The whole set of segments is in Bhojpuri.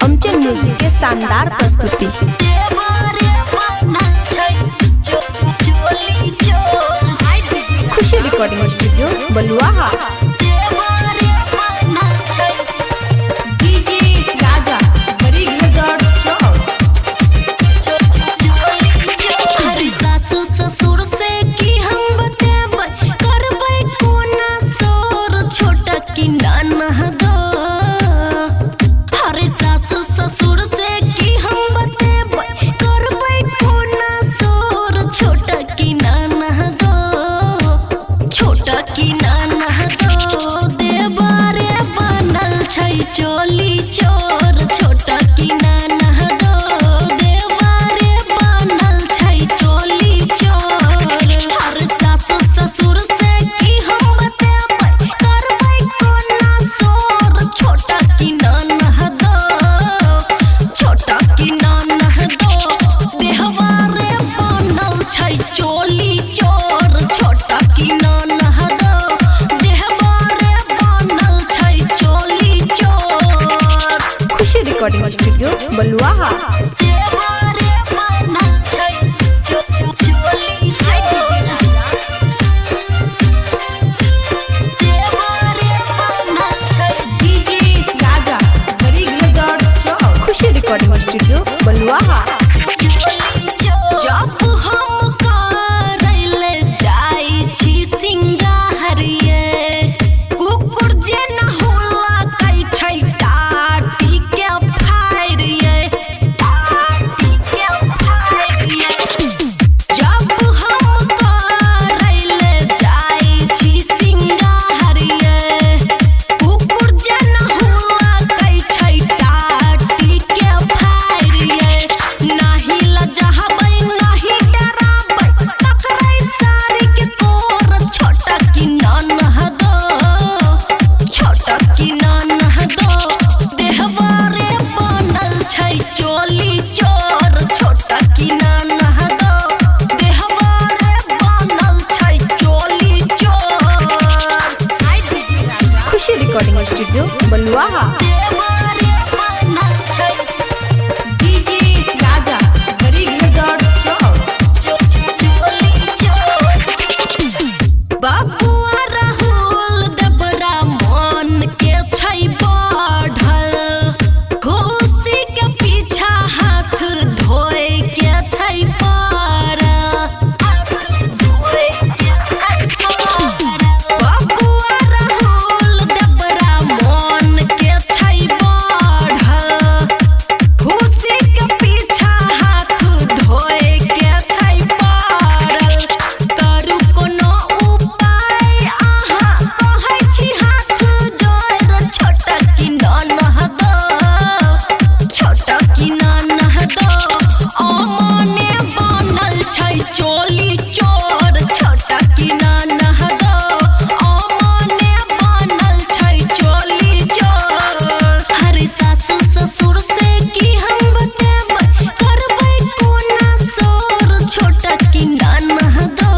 अमचल म्यूजिक के शानदार प्रस्तुति। खुशी रिकॉर्डिंग स्टूडियो बलुआहा। चोली चोर छोटा की नाना दो देवारे बनल छै चोली चोर। हर सासु ससुर से की हम बतेबै करबै कोना सोर छोटा की नाना दो छोटा की नाना दो देवारे बनल छै चोली चोर छोटा की नाना दो देवारे बनल छै चोली चोर। रिकॉर्डिंग स्टूडियो बलुआहा। खुशी रिकॉर्डिंग स्टूडियो बलुआहा। जब हम करैले जाई छी सिंगारिये कुकुर जे न होला कै छै टाटी के फाड़िये टाटी के फाड़िये। जब हम करैले जाई छी सिंगारिये कुकुर जे न होला कै छै टाटी के फाड़िये। नाही लजहबै नाही डराबै पकड़ै सारी के तोर छोटा की नाना दो छोटा की नाना दो देहवारे बनल छै चोली चोर छोटा की नाना दो देहवारे बनल छै चोली चोर। खुशी रिकॉर्डिंग स्टूडियो बलुआहा। बाबुआ राहुल देवरा मन के छै बढ़ल खुशी के पीछा हाथ धोए के छै पड़ल हाथ धोए के छै पड़ल। बाबुआ राहुल देवरा मन के छै बढ़ल खुशी के पीछा हाथ धोए के छै पड़ल। करू कोनो उपाय आहा कहै छी हाथ जोड़ छोटा की नाना दो छोटा की नाना दो अमने बनल छै चोली चोर छोटा की नाना दो अमने बनल छै चोली चोर। हर सासु ससुर से की हम बतेबै करबै कोना सोर छोटा की नाना दो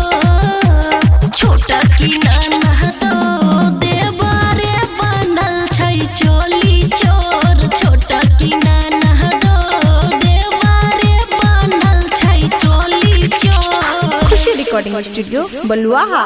छोटा की नाना दो देवारे बनल छै चोली चोर छोटा की नाना दो देवारे बनल छै चोली चोर। खुशी रिकॉर्डिंग स्टूडियो बलुआहा।